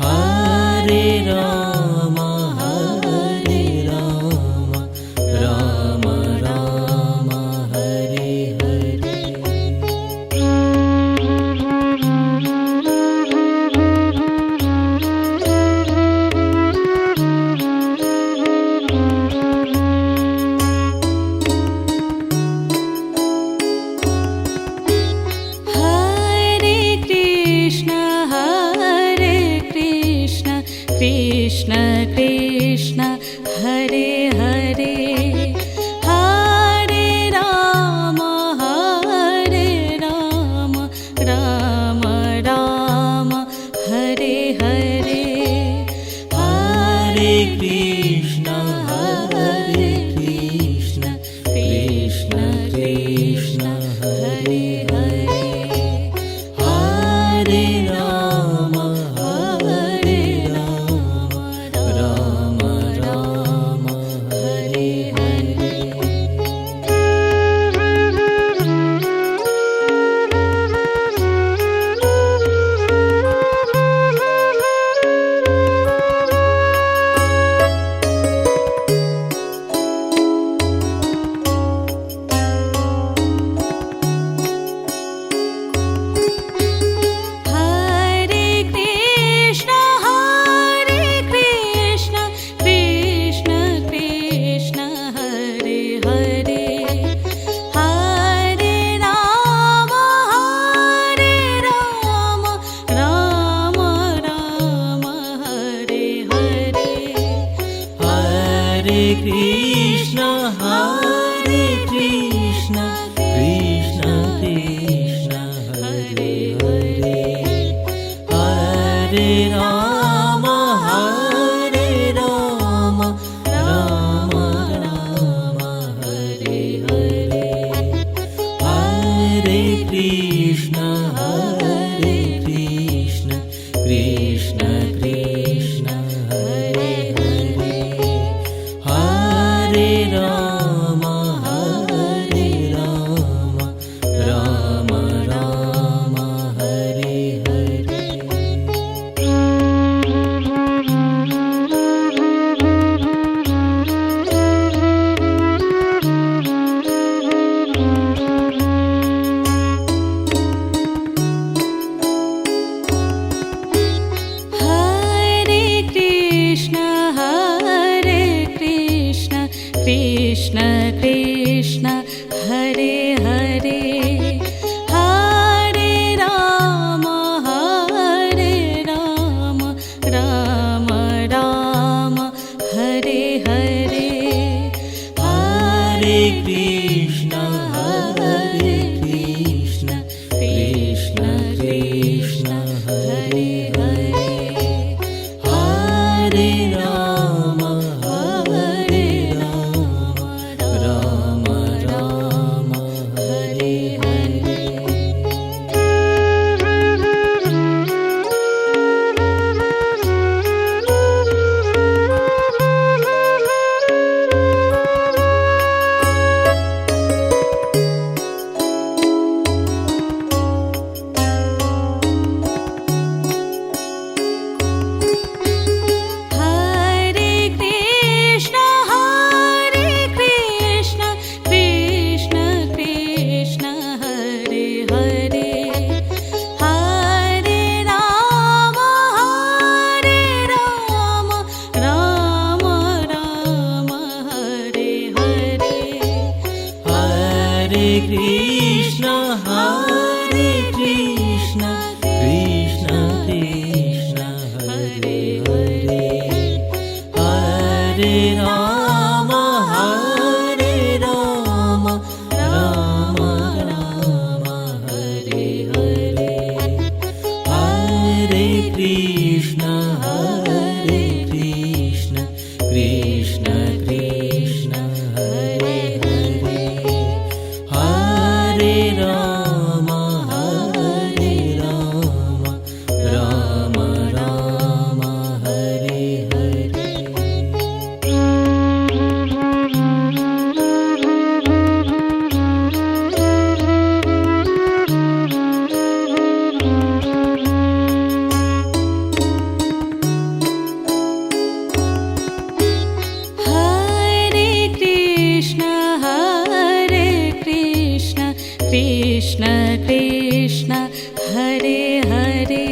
Hare Rama Krishna Krishna Hare Hare Hare Ram Ram Ram Hare Hare Hare Krishna Krishna Krishna Hare Hare Hare Ram Ram Ram Hare Hare. Krishna Hare Krishna Krishna Krishna Hare Hare Hare Ram Ram Ram Hare Hare Hare Krishna Krishna Krishna Hare Hare Hare Ram Ram Ram Hare Hare. Krishna Krishna Hare Hare Hare Ram Ram Ram Hare Hare Hare Krishna Krishna Krishna Hare Hare Hare Ram Ram Ram Hare Hare. Hare Krishna Krishna Krishna Hare Hare Hare Ram Ram Ram Hare Hare Hare Krishna Krishna Krishna Hare Hare Hare Ram Ram Ram Hare Hare. Krishna Krishna Hare Hare Hare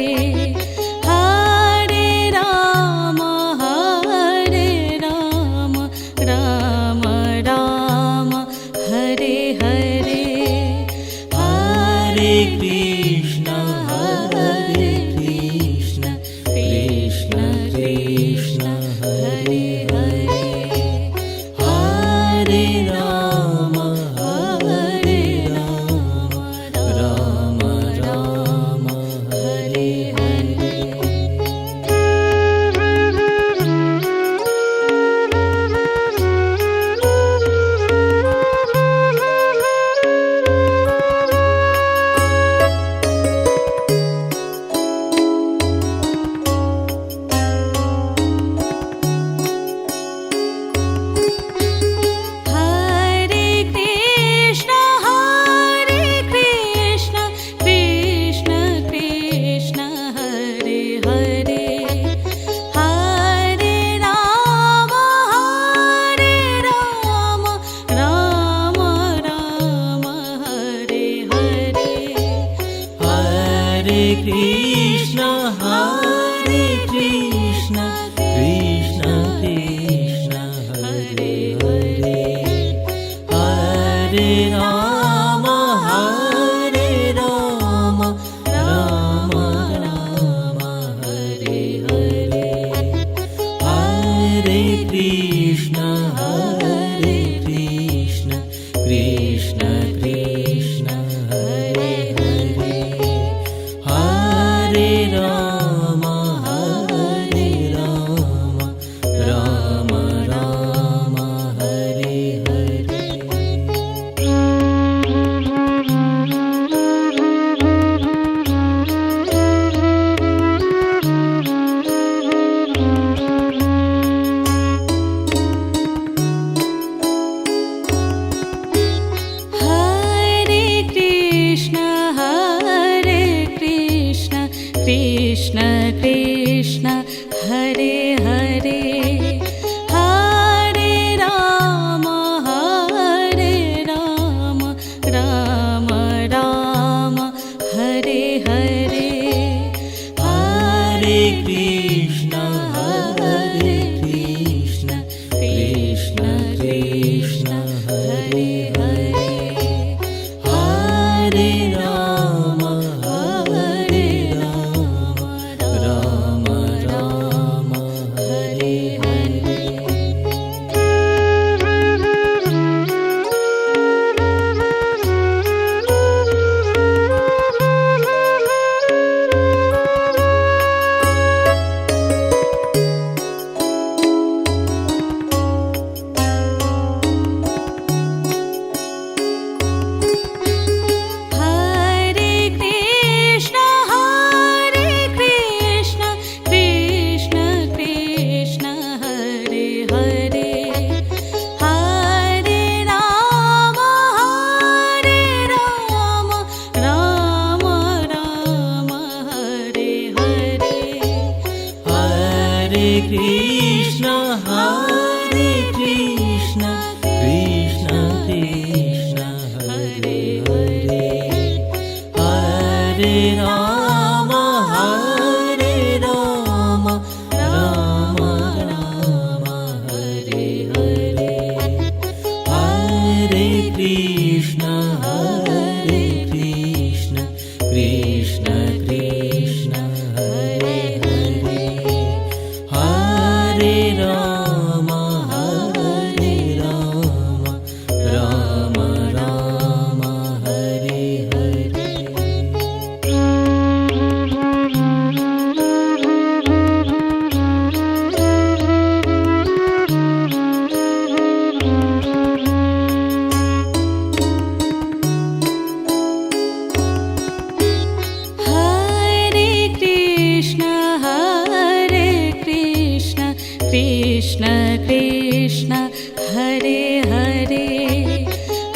Krishna Krishna Hare Hare Hare Ram Ram Ram Hare Hare Hare Krishna Krishna Krishna Hare Hare Hare Ram Ram Ram Hare Hare Hare Krishna Krishna Krishna Hare Hare Hare Ram Ram Ram Hare Hare Hare Krishna Krishna Krishna Hare Hare Hare Ram Ram Ram Hare Hare Hare Krishna Krishna Krishna Hare Hare Hare Ram Ram Ram Hare Hare Hare Krishna Krishna Krishna Hare Hare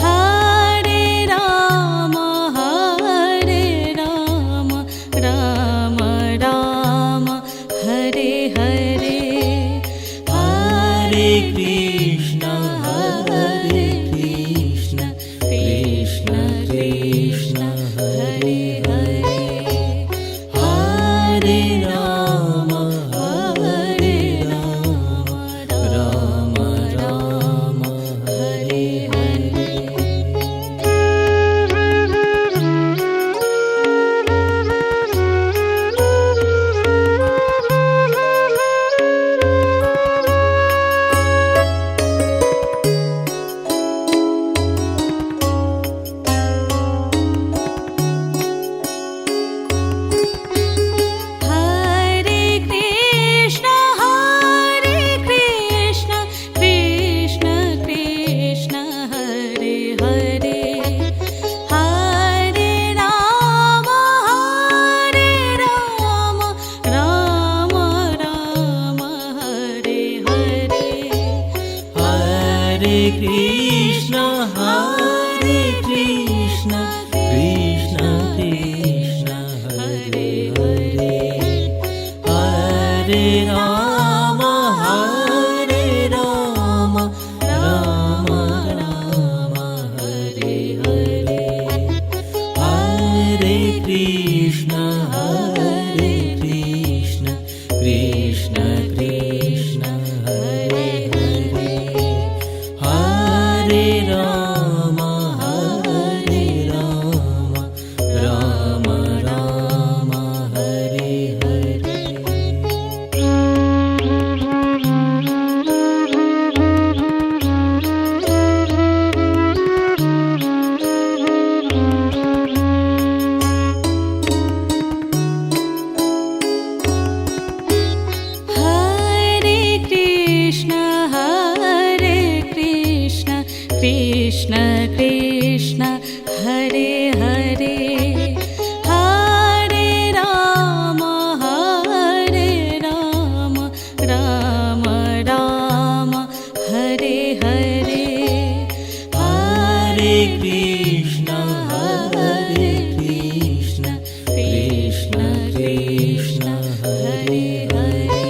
Hare Ram Ram Ram Hare Hare Hare Krishna Krishna Krishna Hare Hare Hare Ram Ram Hare Hare Hare Krishna Krishna Krishna Hare Hare Hare Ram Ram Ram Hare Hare Hare Krishna Krishna Krishna Hare Hare Hare Ram Ram Hare Hare Hare Krishna Krishna Krishna Hare Hare Hare Ram Ram Hare Hare Hare Krishna Krishna Krishna Hare Hare Hare Ram Ram Ram Hare Hare Hare Krishna Krishna Krishna Hare Hare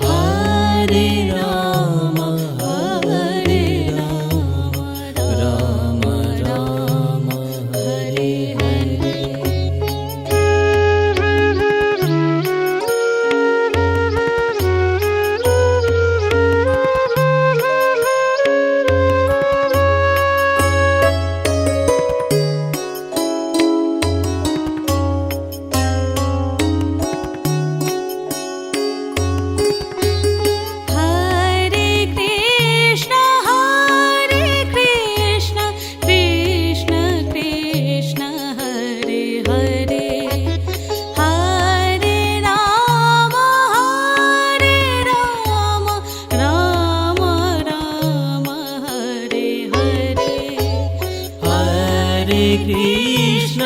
Hare Ram Hare Ram Ram Ram Hare Hare Hare Krishna Krishna Krishna Hare Hare Hare Ram Ram Ram Hare Hare Hare Krishna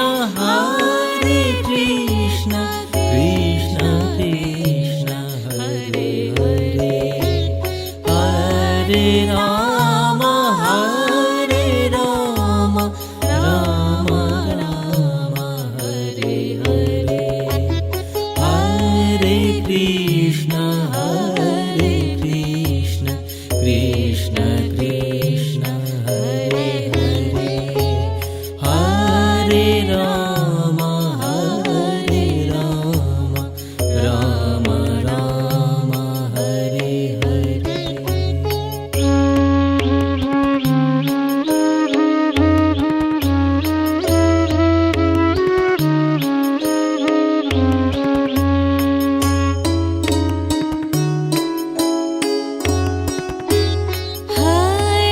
Krishna Krishna Hare Hare Hare Ram Ram Ram Hare Hare Hare Krishna Krishna Krishna Hare Hare Hare Ram Ram Ram Hare Hare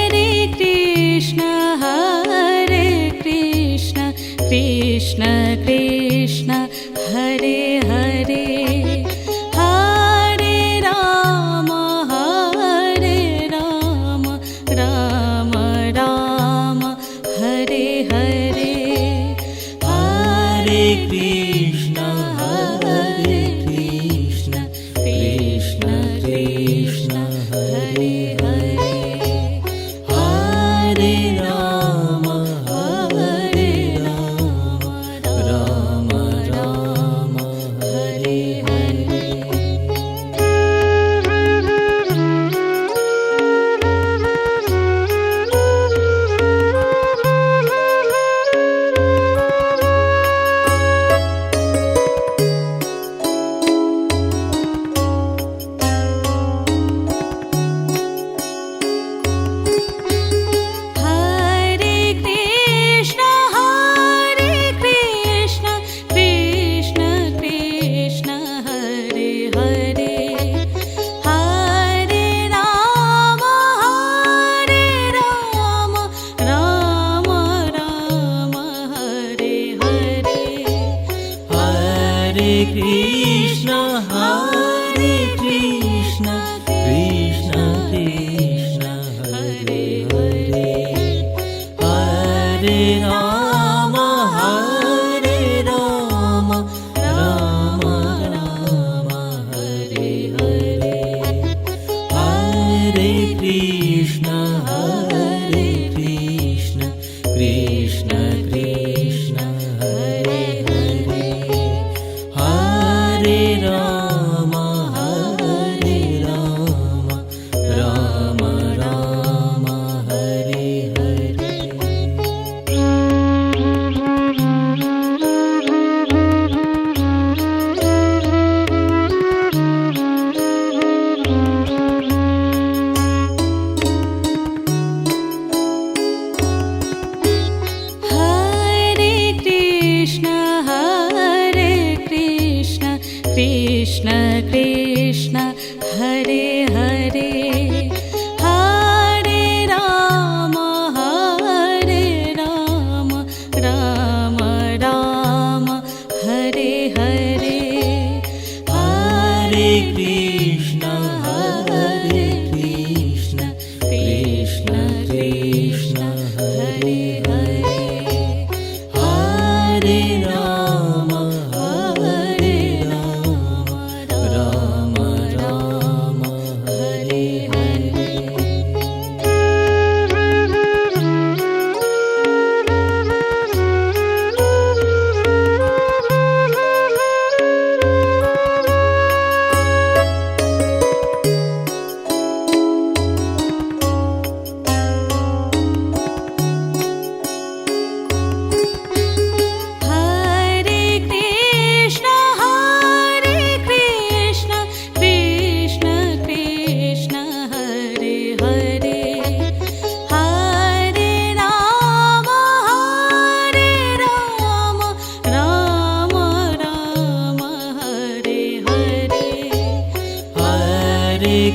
Hare Krishna Krishna Krishna Hare Hare Hare Ram Ram Ram Hare Hare Hare Krishna Krishna Krishna Hare Hare Hare Ram Ram Ram Hare Hare Hare Krishna Krishna Krishna Hare Hare Hare Ram Ram Hare Hare Hare Krishna Krishna Krishna Hare Hare Hare Ram Ram Hare Hare Hare Krishna Krishna Krishna Hare Hare Hare Ram Ram Ram Hare Hare Hare Krishna Krishna Krishna Hare Hare Hare Ram Ram Ram Hare Hare Hare Krishna Krishna Krishna Hare Hare Hare Ram Ram Ram Hare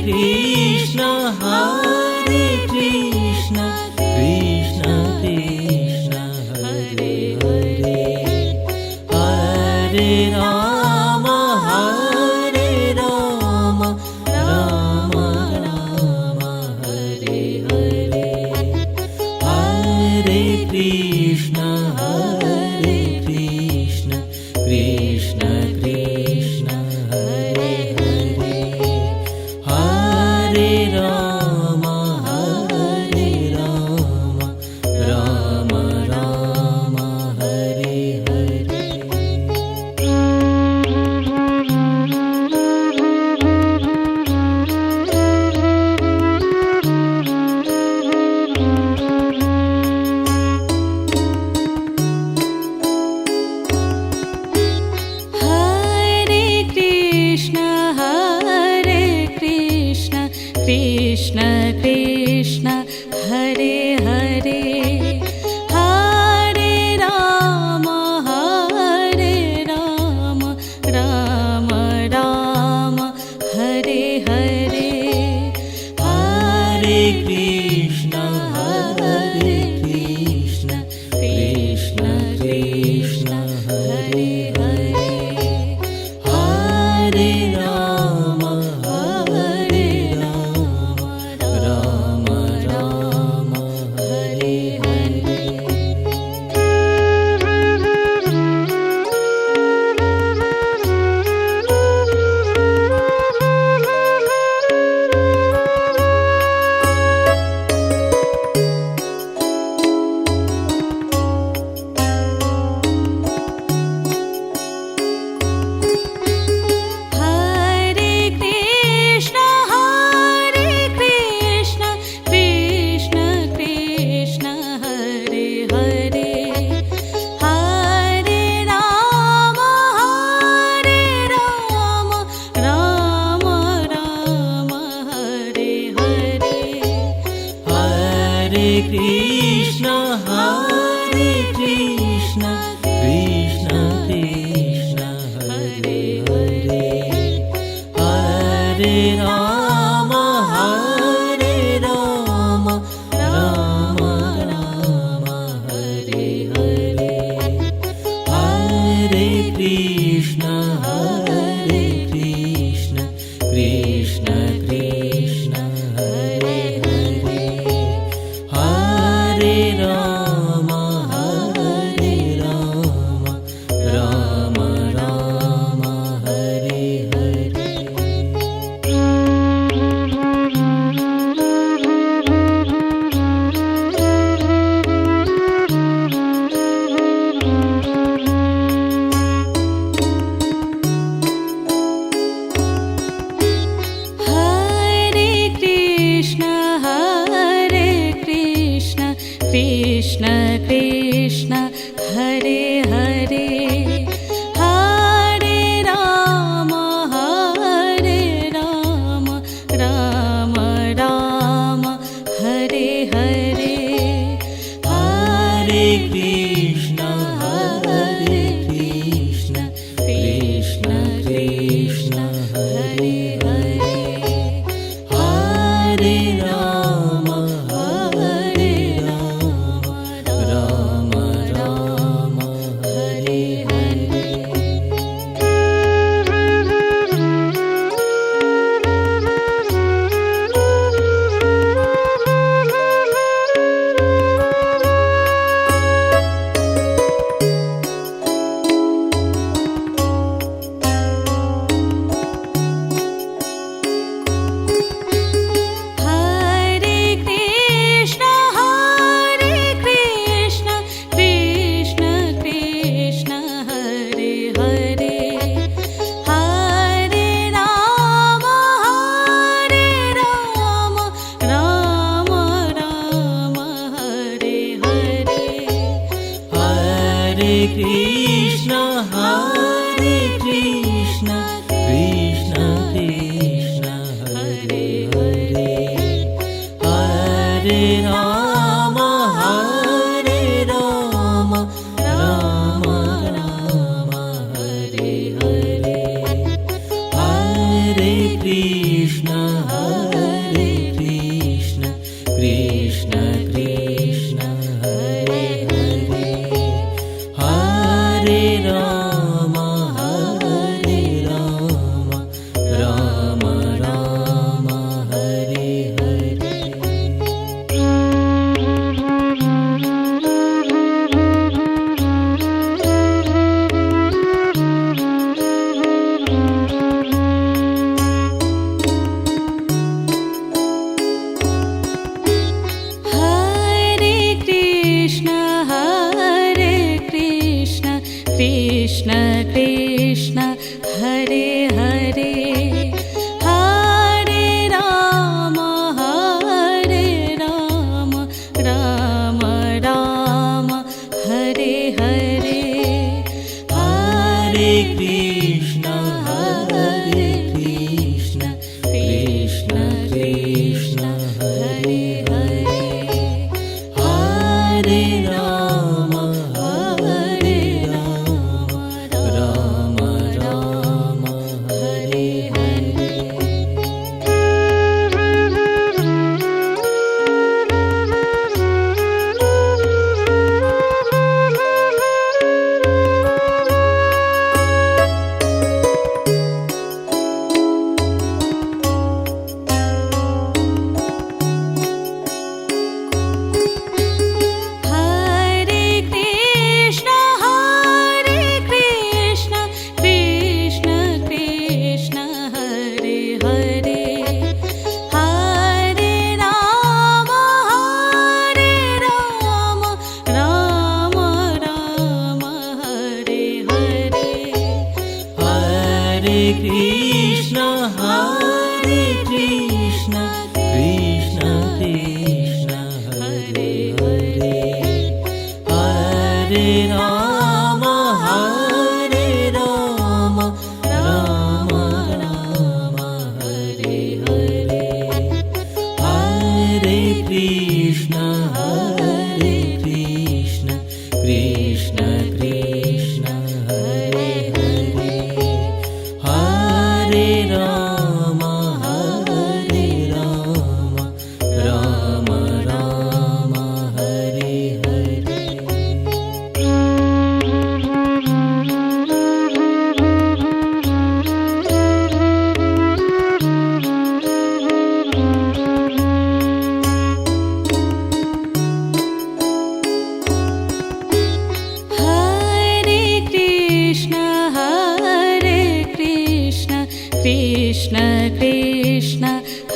Krishna, Hare Krishna, Krishna Krishna, Hare Hare, Hare Rama, Hare Rama, Rama Rama, Hare Hare, Hare Krishna, Krishna Krishna, Hare Hare, Hare Rama, Rama Rama, Hare Hare. Hare Krishna, Krishna Krishna, Hare Hare, Hare Rama, Rama Rama, Hare Hare, Hare Krishna, Krishna Krishna, Hare Hare, Hare Rama, Rama Rama, Hare Hare. Hare Krishna, Krishna Krishna, Hare Hare, Hare Rama, Rama Rama, Hare Hare, Hare Krishna, Krishna Krishna, Hare Hare, Hare Rama, Rama Rama, Hare Hare, Hare Krishna, Krishna Krishna, Hare Hare, Hare Rama, Rama Rama, Hare Hare. Hare Krishna, Krishna Krishna, Hare Hare, Hare Rama, Rama Rama, Hare Hare, Hare Krishna, Krishna Krishna, Hare Hare, Hare Rama, Rama Rama, Hare Hare. Hare Krishna, Krishna Krishna, Hare Hare, Hare Rama, Rama Rama, Hare Hare, Hare Krishna, Krishna Krishna, Hare Hare, Hare Rama, Rama Rama, Hare Hare, Hare Krishna, Hare Rama, Hare Rama, Rama Rama, Hare Hare. Hare Krishna, Krishna Krishna,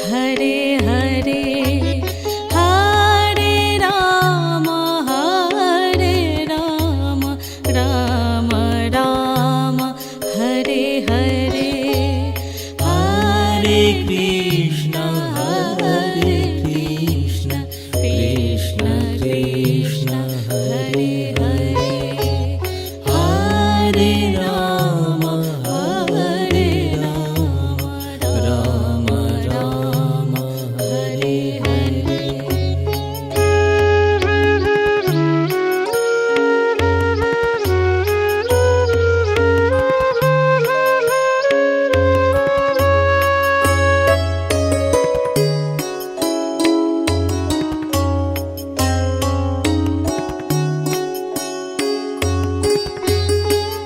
Hare Hare, Hare Rama, Rama Rama, Hare Hare, Hare Krishna, Krishna Krishna, Hare Hare, Hare Rama, Rama Rama, Hare Hare.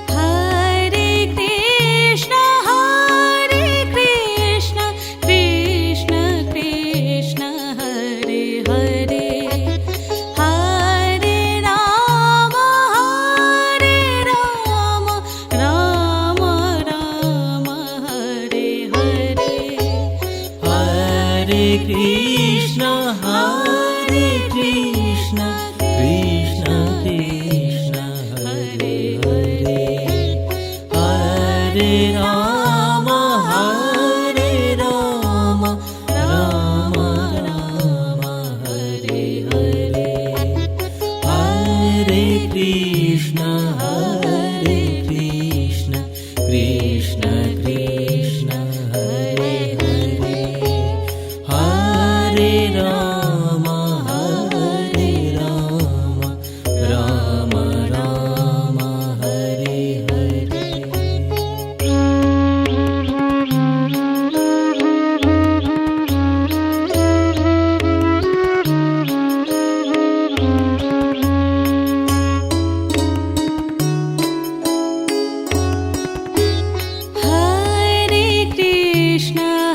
Hare Krishna, Krishna Krishna, Hare Hare, Hare Rama, Rama Rama, Hare Hare, Hare Krishna, Krishna Krishna, Hare Hare, Hare Rama, Rama Rama, Hare Hare, Hare Krishna, Krishna Krishna, Hare Hare, Hare Rama, Rama Rama, Hare Hare.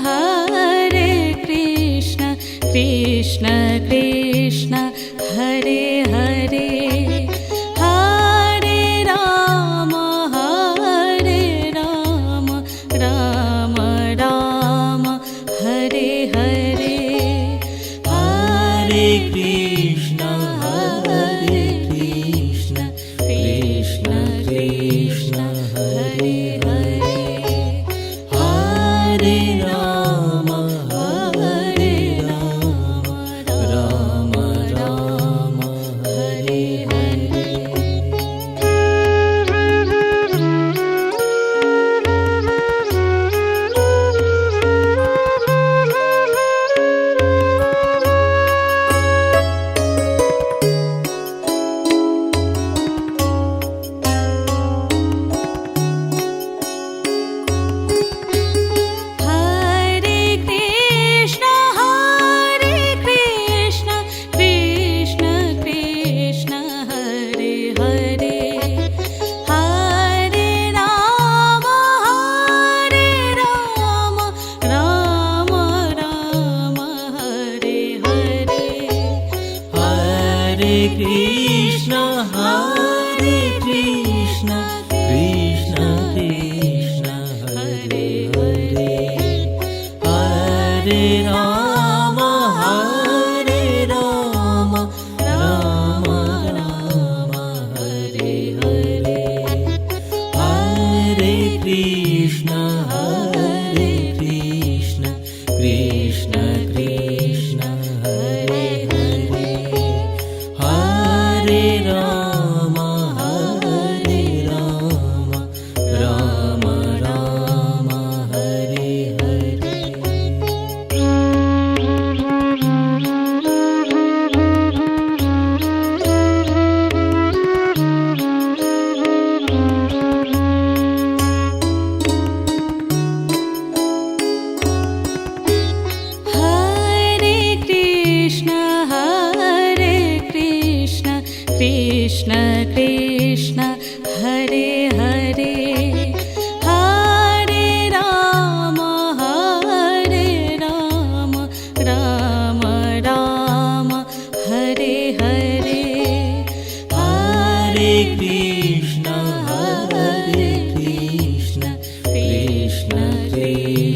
Hare Krishna, Krishna Krishna, Hare Hare, Hare Rama, Rama Rama, Hare Hare, Hare Krishna, Krishna Krishna, Hare Hare, Hare Rama, Rama Rama, Hare Hare.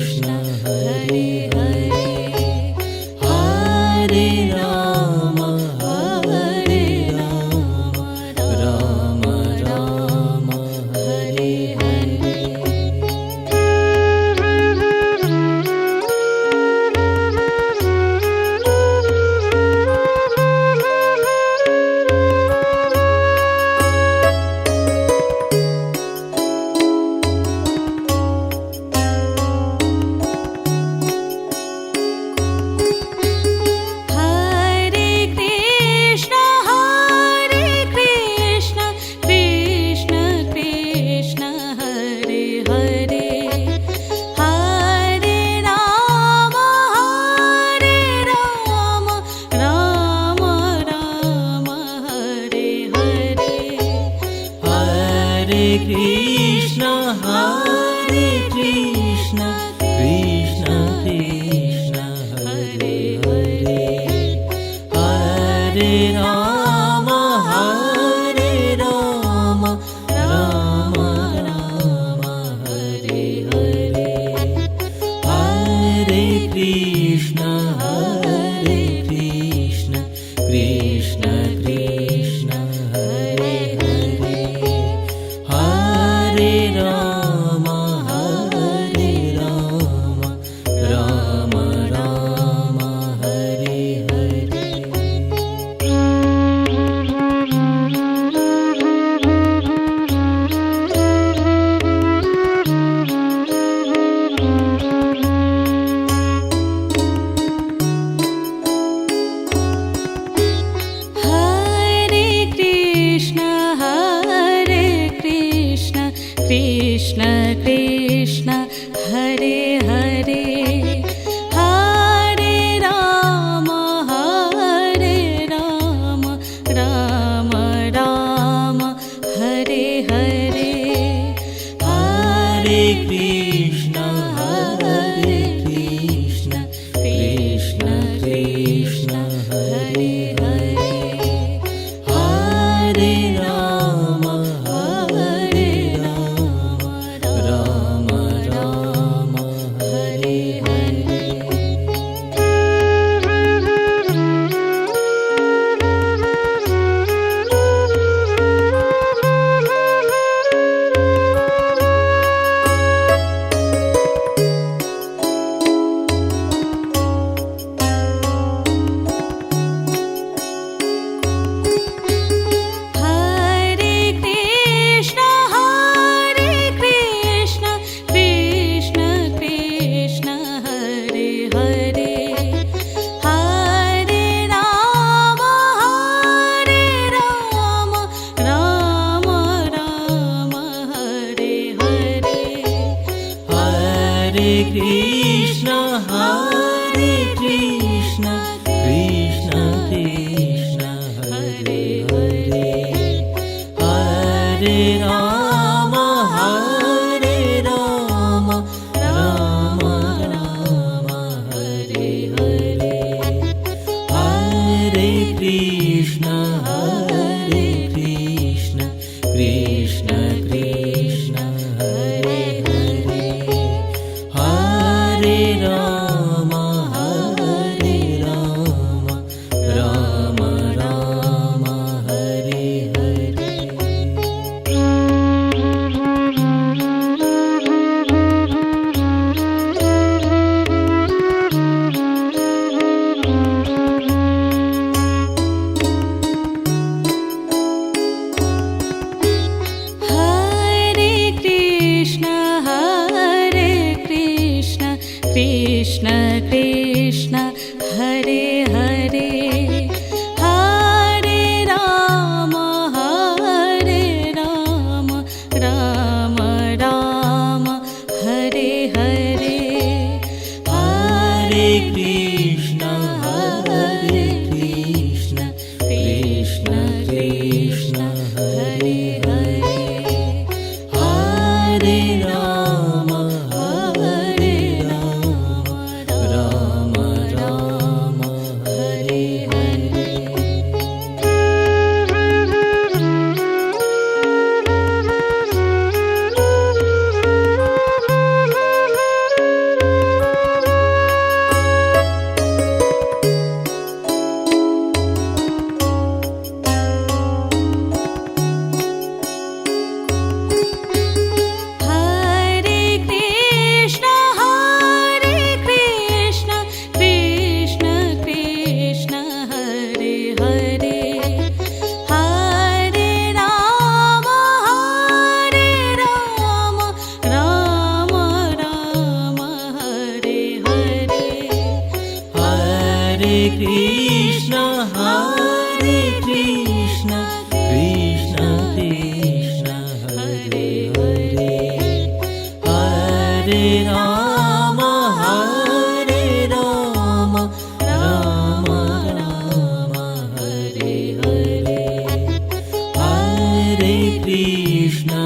Krishna Hare Hare Hare Rama Hare Rama Rama Rama Hare Hare Krishna Hare Krishna Krishna Krishna Hare Hare Hare Rama Rama Rama Hare Hare Hare Krishna Krishna Krishna Hare Hare Hare Rama Rama Rama Hare Hare Krishna Krishna Hare Hare Hare Rama Rama Rama Hare Hare Hare Krishna Krishna Krishna Hare Hare Hare Rama Rama Rama Hare Hare Krishna Krishna Hare Hare Hare Rama Rama Rama Hare Hare Hare Krishna Krishna Krishna Hare Hare Hare Rama Rama Rama Hare Hare Hare Krishna Krishna Krishna Hare Hare Hare Rama Rama Rama Hare Hare Krishna Krishna Hare Hare Hare Rama Rama Rama Hare Hare Hare Krishna Krishna Krishna Hare Hare Hare Rama Rama Rama Hare Hare Krishna, Hare Krishna, Krishna Krishna, Hare Hare, Hare Rama, Hare Rama, Rama Rama, Hare Hare, Hare Krishna,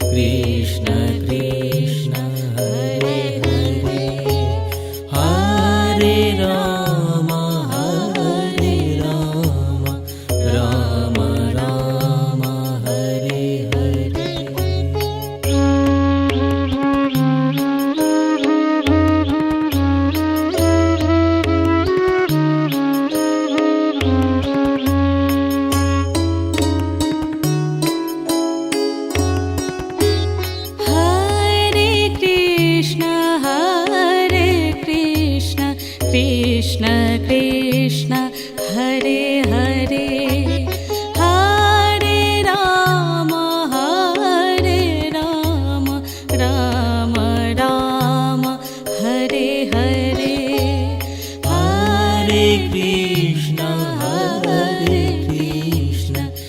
Krishna Krishna, Hare Hare, Hare Rama, Rama Rama, Hare Hare. Hare Krishna, Krishna Krishna, Hare Hare, Hare Rama, Rama Rama, Hare Hare, Hare Krishna,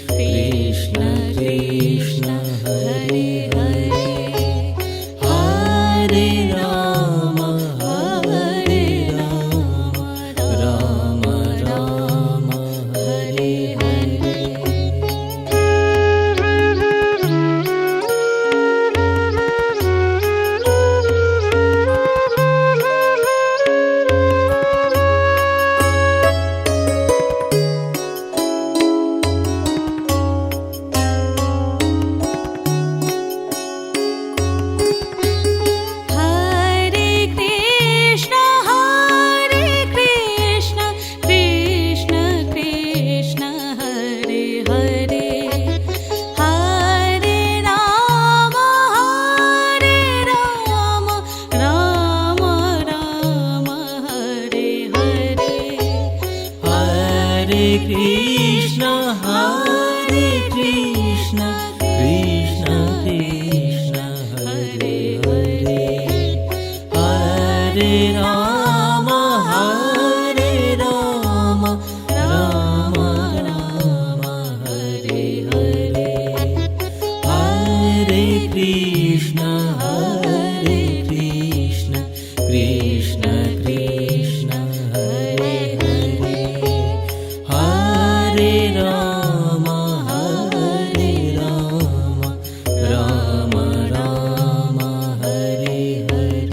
Krishna Krishna, Hare Hare, Hare Rama, Rama Rama, Hare Hare. Hare Krishna, Krishna Krishna, Hare Hare, Hare Rama, Rama Rama, Hare Hare, Hare Krishna, Krishna Krishna, Hare Hare, Hare Rama, Rama Rama, Hare Hare, Hare Krishna, Krishna Krishna, Hare Hare, Hare Rama, Rama Rama, Hare Hare.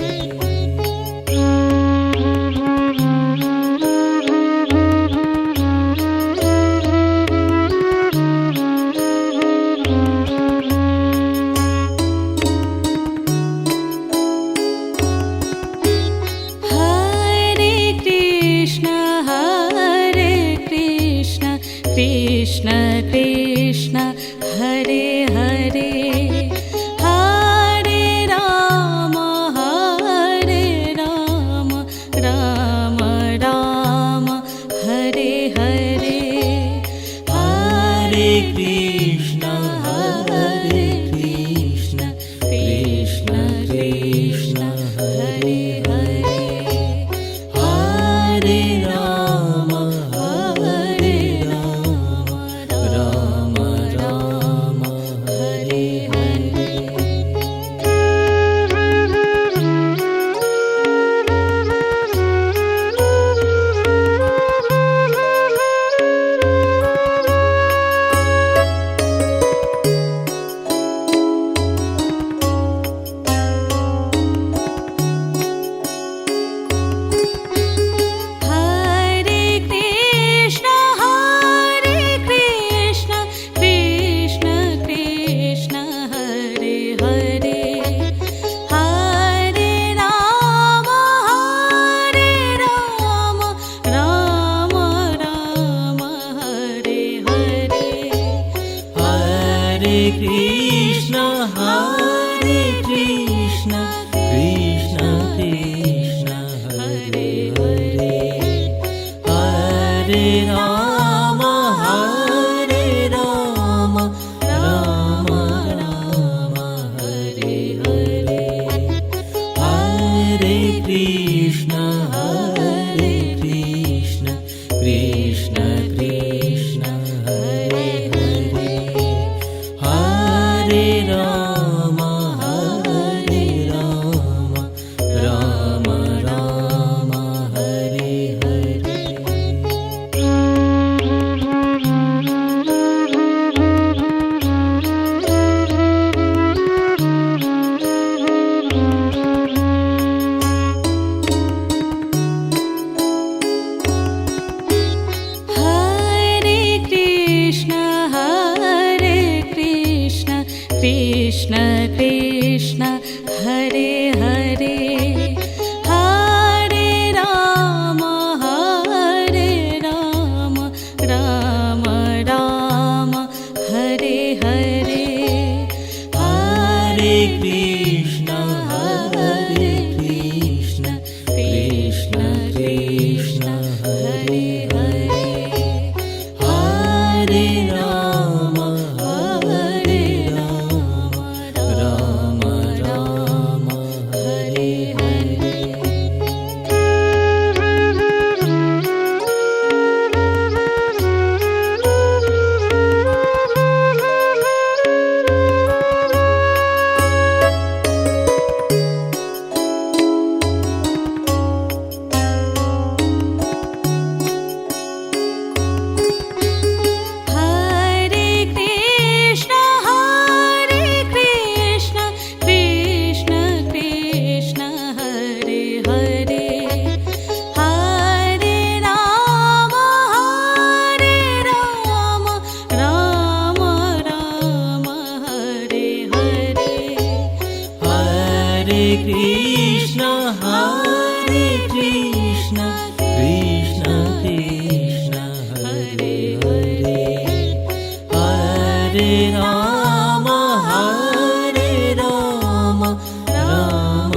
Hare Krishna, Krishna Krishna, Hare Hare, Hare Rama, Rama Rama, Hare Hare, Hare Krishna, Krishna Krishna, Hare Hare, Hare Rama, Rama Rama, Hare Hare. Hare Krishna, Krishna Krishna, Hare Hare, Hare Rama, Rama Rama, Hare Hare, Hare Krishna, Krishna Krishna, Hare Hare, Hare Rama, Rama Rama, Hare Hare, Hare Krishna, Krishna Krishna Hare Hare Hare Ram Ram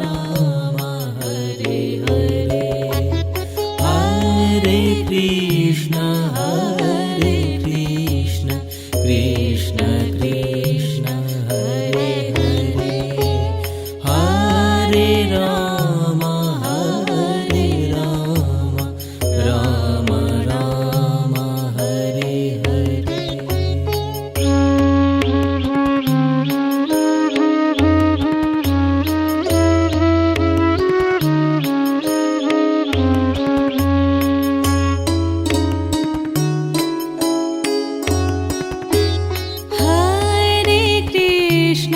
Ram Hare Hare Hare Krishna Krishna Krishna Hare Hare Hare Ram Ram Ram Hare Hare Hare Krishna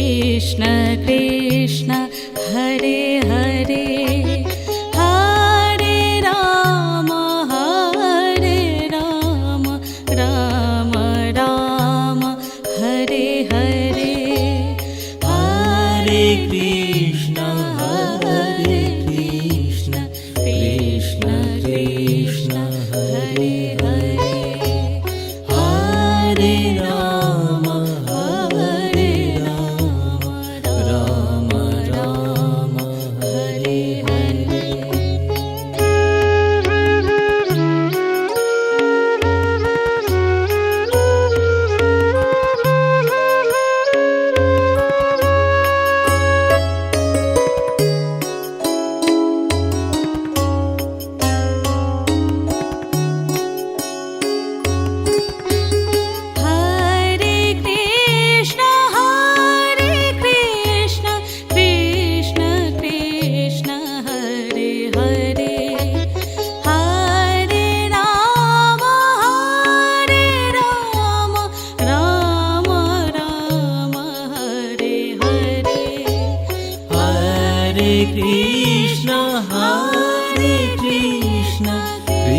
Krishna Krishna Hare Hare Hare Ram Ram Ram Hare Hare Hare Krishna Krishna Krishna Hare Hare Hare Ram Ram Ram Hare Hare Hare Krishna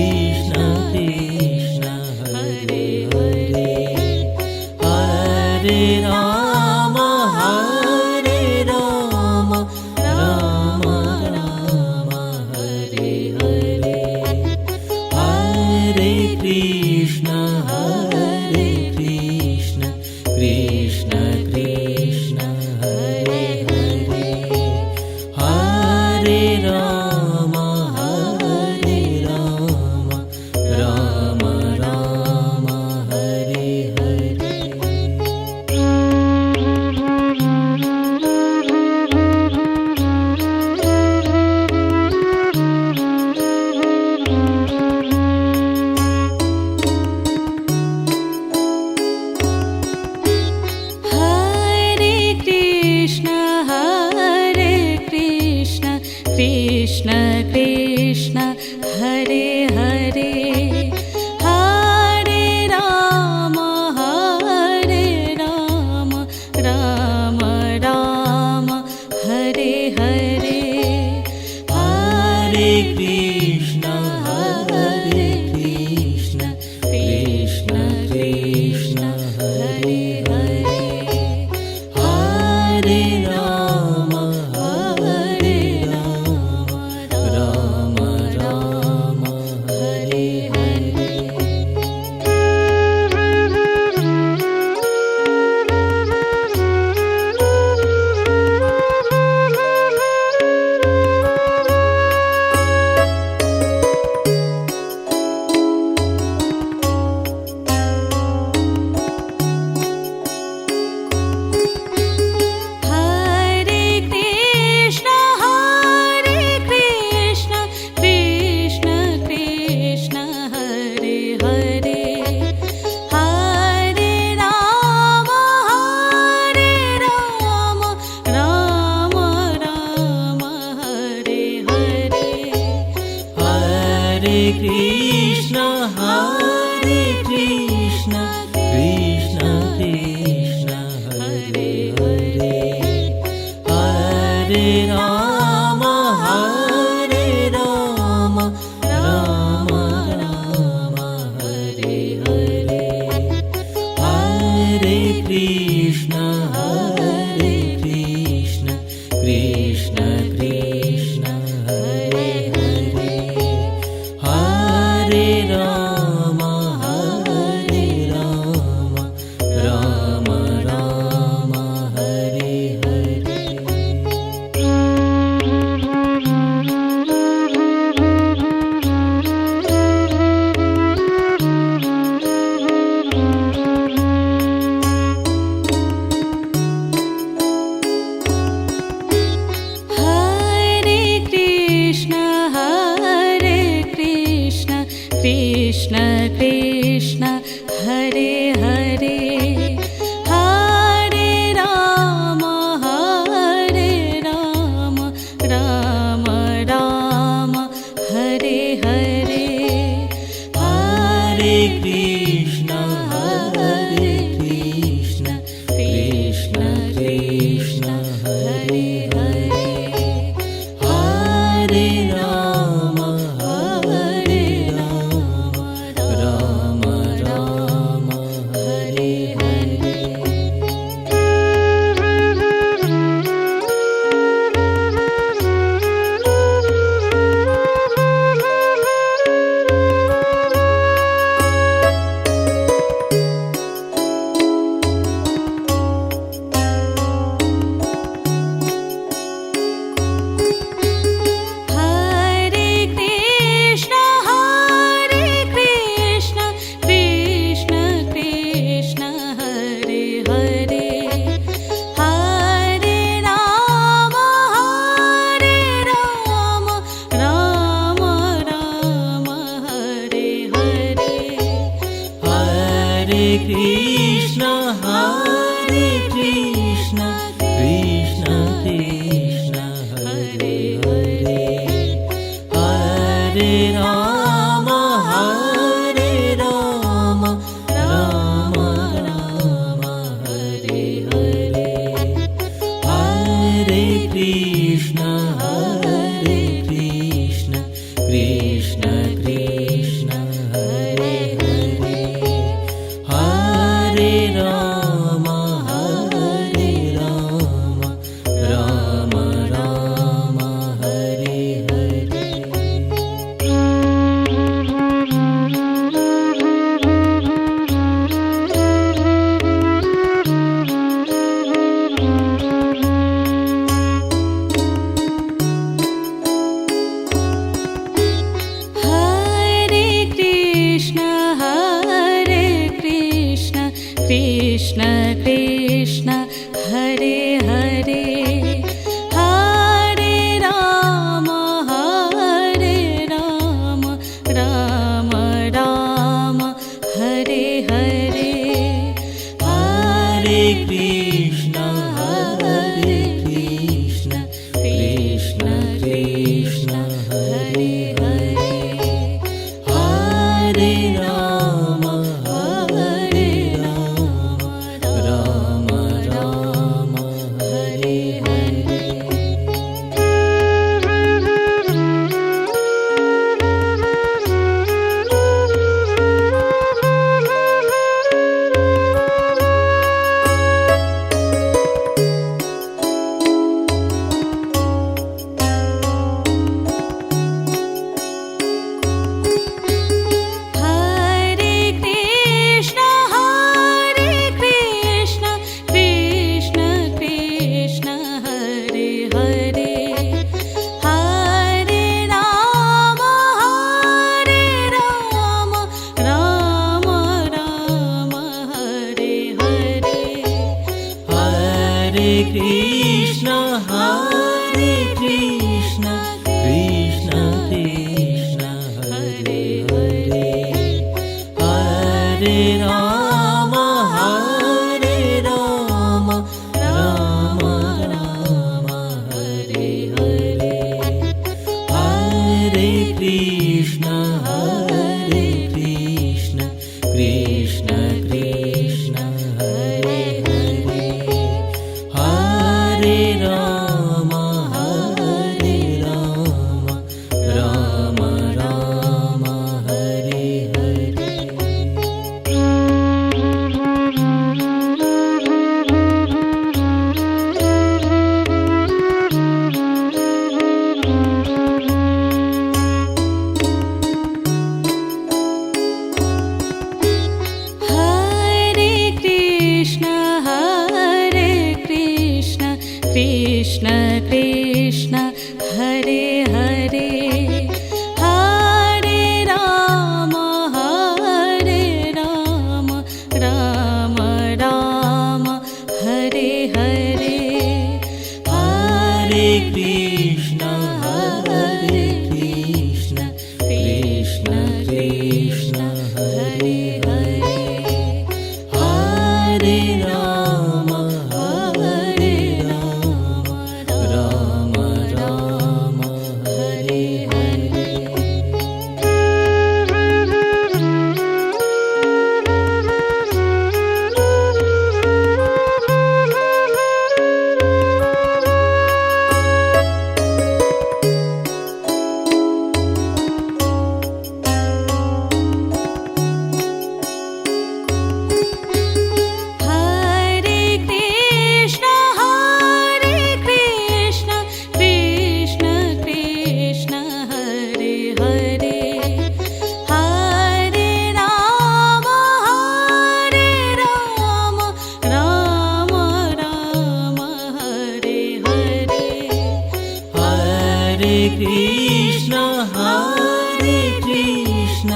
Krishna Krishna Hare Hare Hare Ram Ram Ram Hare Hare Hare Krishna Krishna Krishna Hare Hare Hare Ram Ram Ram Hare Hare Hare Krishna Krishna Krishna Hare Hare Hare Ram Ram Ram Hare Hare Hare Krishna Krishna Krishna Hare Hare Hare Ram Ram Hare Hare Hare Krishna Krishna Krishna Hare Hare Hare Ram Ram Ram Hare Hare Hare Krishna Krishna Krishna Hare Hare Hare Ram Ram Ram Hare Hare Hare Krishna Krishna Krishna Hare Hare Hare Ram Ram Ram Hare Hare Hare Krishna Krishna Krishna Hare Hare Hare Ram Ram Ram Hare Hare Hare Krishna Krishna Krishna Hare Hare Hare Ram Ram Ram Hare Hare Hare Krishna Krishna Krishna Hare Hare Hare Ram Ram Ram Hare Hare Hare Krishna Krishna Krishna Hare Hare Hare Ram Ram Ram Hare Hare Hare Krishna Krishna Krishna Hare Hare Hare Ram Ram Ram Hare Hare Hare Krishna Krishna Krishna Hare Hare Hare Ram Ram Hare Hare Hare Krishna Krishna Krishna Hare Hare Hare Ram Ram Ram Hare Hare Hare Krishna Krishna Krishna Hare Hare Hare Ram Krishna Krishna Hare Hare Hare Ram Ram Ram Hare Hare Hare Krishna Krishna Krishna Hare Hare Hare Ram Ram Ram Hare Hare Hare Krishna Krishna Krishna Hare Hare Hare Ram Ram Ram Hare Hare Hare Krishna Krishna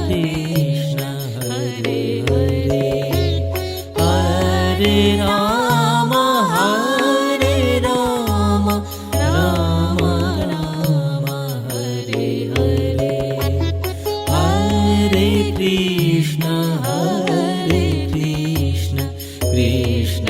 Krishna Hare Hare Hare Ram Ram Ram Hare Hare Hare Krishna Krishna Krishna